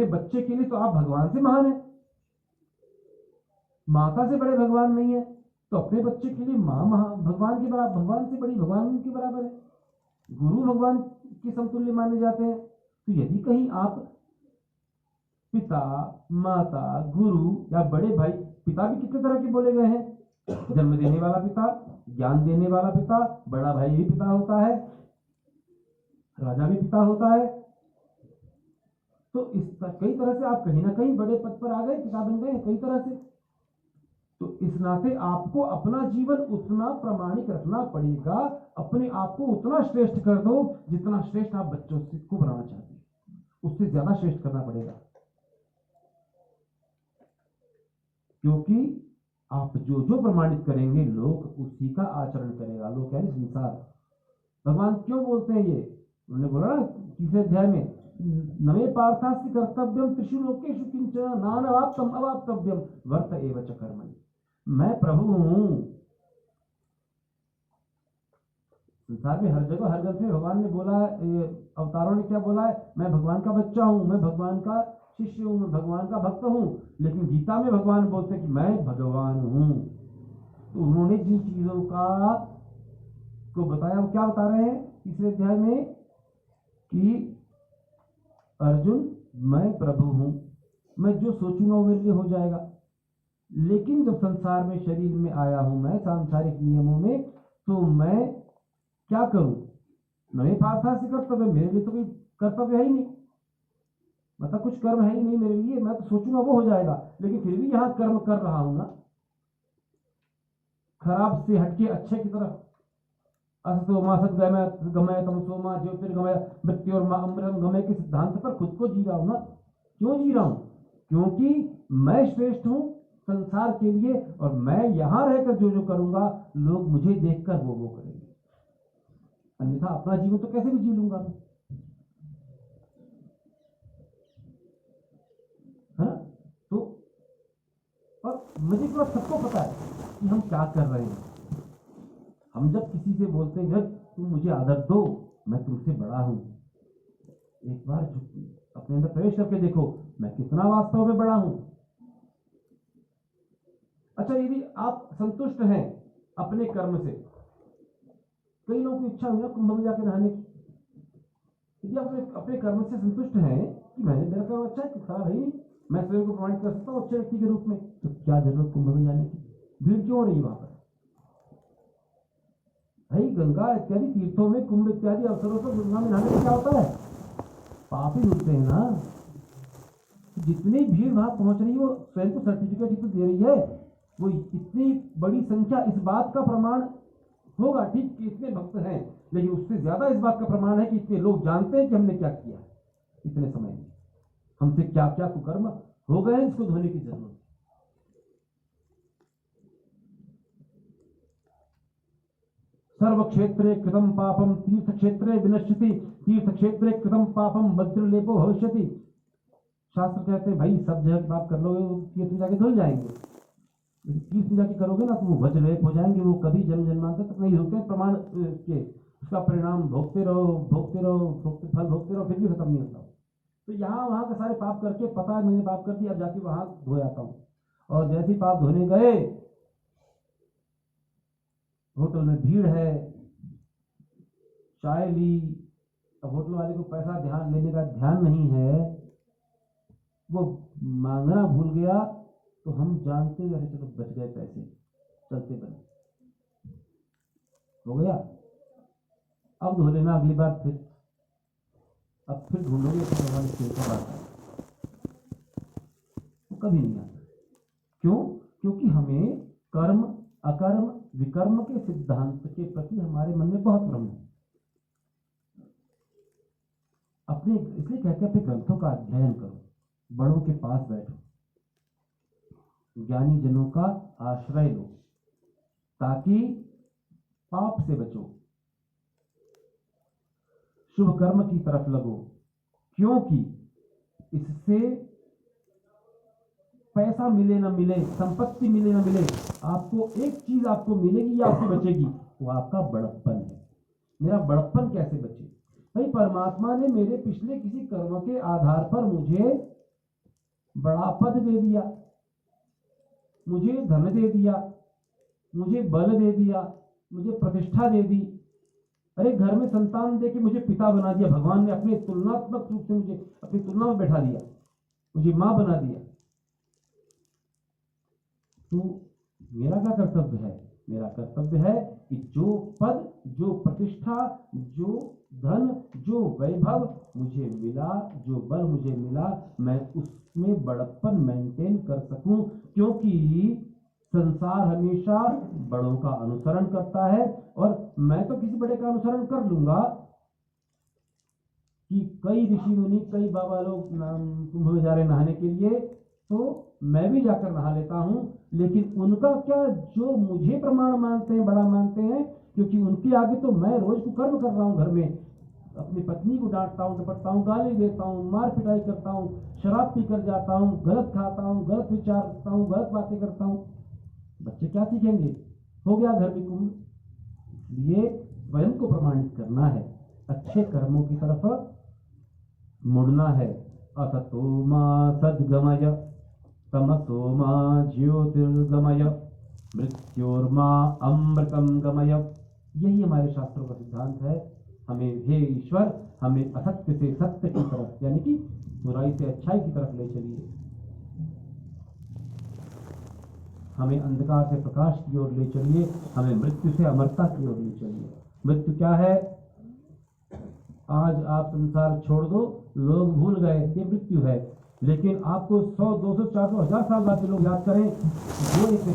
अपने बच्चे के लिए तो आप भगवान से महान है, माता से बड़े भगवान नहीं है, तो अपने बच्चे के लिए माँ भगवान के बराबर, भगवान से बड़ी भगवान के बराबर है, गुरु भगवान के समतुल्य माने जाते हैं। तो यदि कहीं आप पिता, माता, गुरु या बड़े भाई, पिता भी कितने तरह के बोले गए हैं, जन्म देने वाला पिता, ज्ञान देने वाला पिता, बड़ा भाई भी पिता होता है, राजा भी पिता होता है। तो इस कई तरह से आप कहीं ना कहीं बड़े पद पर आ गए, पिता बन गए कई तरह से। तो इस नाते आपको अपना जीवन उतना प्रामाणिक रखना पड़ेगा, अपने आप को उतना श्रेष्ठ कर दो जितना श्रेष्ठ आप बच्चों को बनाना चाहते हैं, उससे ज्यादा श्रेष्ठ करना पड़ेगा। क्योंककि आप जो जो प्रमाणित करेंगे लोग उसी का आचरण करेगा, लोग यानी संसार। भगवान क्यों बोलते हैं ये, उन्होंने बोला ना तीसरे अध्याय में, नमे पार्थास्ति कर्तव्यम त्रिषु लोकेषु किंचन नानवाप्तम अवाप्तव्यम वर्त एव च कर्मणि। मैं प्रभु हूं, संसार में हर जगह हर ग्रंथ में भगवान ने बोला, अवतारों ने क्या बोला है, मैं भगवान का बच्चा हूं, मैं भगवान का शिष्य हूं, मैं भगवान का भक्त हूं। लेकिन गीता में भगवान बोलते हैं कि मैं भगवान हूं। तो उन्होंने जिन चीजों का को बताया वो क्या बता रहे हैं तीसरे अध्याय में कि अर्जुन मैं प्रभु हूं, मैं जो सोचूंगा वो मेरे लिए हो जाएगा। लेकिन जब संसार में शरीर में आया हूं मैं सांसारिक नियमों में, तो मैं क्या करूं, नए पार्थास्ति कर्तव्य, मेरे लिए तो कोई कर्तव्य है ही नहीं, मतलब कुछ कर्म है ही नहीं मेरे लिए, मैं तो सोचूंगा वो हो जाएगा। लेकिन फिर भी यहां कर्म कर रहा हूं ना, खराब से हटके अच्छे की तरफ। असतोमा सद्गमय तमसोमा ज्योतिर्गमय मृत्यु और अमृतम गमय के सिद्धांत पर खुद को जी रहा हूं ना। क्यों जी रहा हूं, क्योंकि मैं श्रेष्ठ हूं संसार के लिए, और मैं यहां रहकर जो जो करूंगा लोग मुझे देखकर वो करेंगे, अन्यथा अपना जीवन तो कैसे भी जी लूंगा मैं, है ना। तो और मुझे तो सबको पता है कि हम क्या कर रहे हैं। हम जब किसी से बोलते हैं तुम मुझे आदर दो, मैं तुमसे बड़ा हूं, एक बार अपने अंदर प्रवेश करके देखो मैं कितना वास्तव में बड़ा हूं। अच्छा, यदि आप संतुष्ट हैं अपने कर्म से, कई लोगों की इच्छा हुई ना कुंभ में जाकर नहाने की, यदि आप अपने कर्म से संतुष्ट हैं कि मेरा कर्म अच्छा है, कुछ खराब है ही नहीं, मैं स्वयं को प्रमाणित कर सकता हूँ अच्छे व्यक्ति के रूप में, तो क्या जरूरत कुंभ में जाने की, भीड़ क्यों हो रही है वहां पर। भाई गंगा इत्यादि तीर्थों में, कुंभ इत्यादि अवसरों पर गंगा में नहाने से क्या होता है, पाप ही धुलते हैं ना। जितनी भीड़ वहां पहुंच रही है वो स्वयं को सर्टिफिकेट ही तो दे रही है, वो इतनी बड़ी संख्या इस बात का प्रमाण होगा ठीक कि इतने भक्त हैं, लेकिन उससे ज्यादा इस बात का प्रमाण है कि इतने लोग जानते हैं कि हमने क्या किया इतने समय में, हमसे क्या क्या कुकर्म हो गए हैं, इसको धोने की जरूरत है। सर्व क्षेत्रे कृतम पापम तीर्थ क्षेत्रे विनश्यति, तीर्थ क्षेत्रे कृतम पापम वज्रलेपो भविष्यति। शास्त्र कहते हैं भाई सब जगह पाप कर लोगे वो तीर्थ में जाके धुल जाएंगे, लेकिन तीर्थ में जाके करोगे ना तो वो वज्रलेप हो जाएंगे, वो कभी जन्म जन्मांतर तक नहीं होते, प्रमाण के उसका परिणाम भोगते रहो भोगते रहो फल भोगते रहो, फिर भी खत्म नहीं होता। तो यहाँ वहां के सारे पाप करके पता है मैंने पाप कर दिया, अब जाके वहां धो जाता हूँ, और जैसे पाप धोने गए होटल में भीड़ है, चाय ली, अब होटल वाले को पैसा ध्यान लेने का ध्यान नहीं है, वो मांगना भूल गया, तो हम जानते हैं चलो बच गए पैसे, चलते बने हो गया, अब धो लेना अगली बार फिर, अब फिर ढूंढोगे तो भगवान आता है, तो कभी नहीं आता। क्यों, क्योंकि हमें कर्म अकर्म विकर्म के सिद्धांत के प्रति हमारे मन में बहुत भ्रम है। अपने इसलिए कहते हैं अपने ग्रंथों का अध्ययन करो, बड़ों के पास बैठो, ज्ञानी जनों का आश्रय लो, ताकि पाप से बचो, शुभ कर्म की तरफ लगो, क्योंकि इससे पैसा मिले ना मिले, संपत्ति मिले ना मिले, आपको एक चीज आपको मिलेगी या आपकी बचेगी, वो आपका बड़प्पन है। मेरा बड़प्पन कैसे बचे, भाई परमात्मा ने मेरे पिछले किसी कर्म के आधार पर मुझे बड़ा पद दे दिया, मुझे धन दे दिया, मुझे बल दे दिया, मुझे प्रतिष्ठा दे दी। अरे घर में संतान दे के मुझे पिता बना दिया, भगवान ने अपने तुलनात्मक रूप से मुझे अपनी तुलना में बैठा दिया, मुझे मां बना दिया। तो मेरा क्या कर्तव्य है? मेरा कर्तव्य है कि जो पद, जो प्रतिष्ठा, जो धन, जो वैभव मुझे मिला, जो बल मुझे मिला, मैं उसमें बड़प्पन मेंटेन कर सकूं, क्योंकि संसार हमेशा बड़ों का अनुसरण करता है। और मैं तो किसी बड़े का अनुसरण कर लूंगा कि कई ऋषि मुनि, कई बाबा लोग कुंभ में जा रहे नहाने के लिए, तो मैं भी जाकर नहा लेता हूं, लेकिन उनका क्या जो मुझे प्रमाण मानते हैं, बड़ा मानते हैं, क्योंकि उनके आगे तो मैं रोज को कर्म कर रहा हूं। घर में अपनी पत्नी को डांटता हूं, डपटता हूं, गाली देता हूं, मार पिटाई करता हूं, शराब पी कर जाता हूं, गलत खाता हूं, गलत विचार रखता हूं, गलत बातें करता हूं। बच्चे क्या सीखेंगे? हो गया घर में कुंभ। इसलिए स्वयं को प्रमाणित करना है, अच्छे कर्मों की तरफ मुड़ना है। असतो मा सद्गमय, तमसो मा ज्योतिर्गमय, मृत्योर्मा अमृतम गमय। यही हमारे शास्त्रों का सिद्धांत है। हमें हे ईश्वर, हमें असत्य से सत्य की तरफ, यानी कि बुराई से अच्छाई की तरफ ले चलिए, हमें अंधकार से प्रकाश की ओर ले चलिए, हमें मृत्यु से अमरता की ओर ले चलिए। मृत्यु क्या है? आज आप संसार छोड़ दो, लोग भूल गए ये मृत्यु है, लेकिन आपको 100, 200, 400, 1000 साल बाद लोग याद करें, वो एक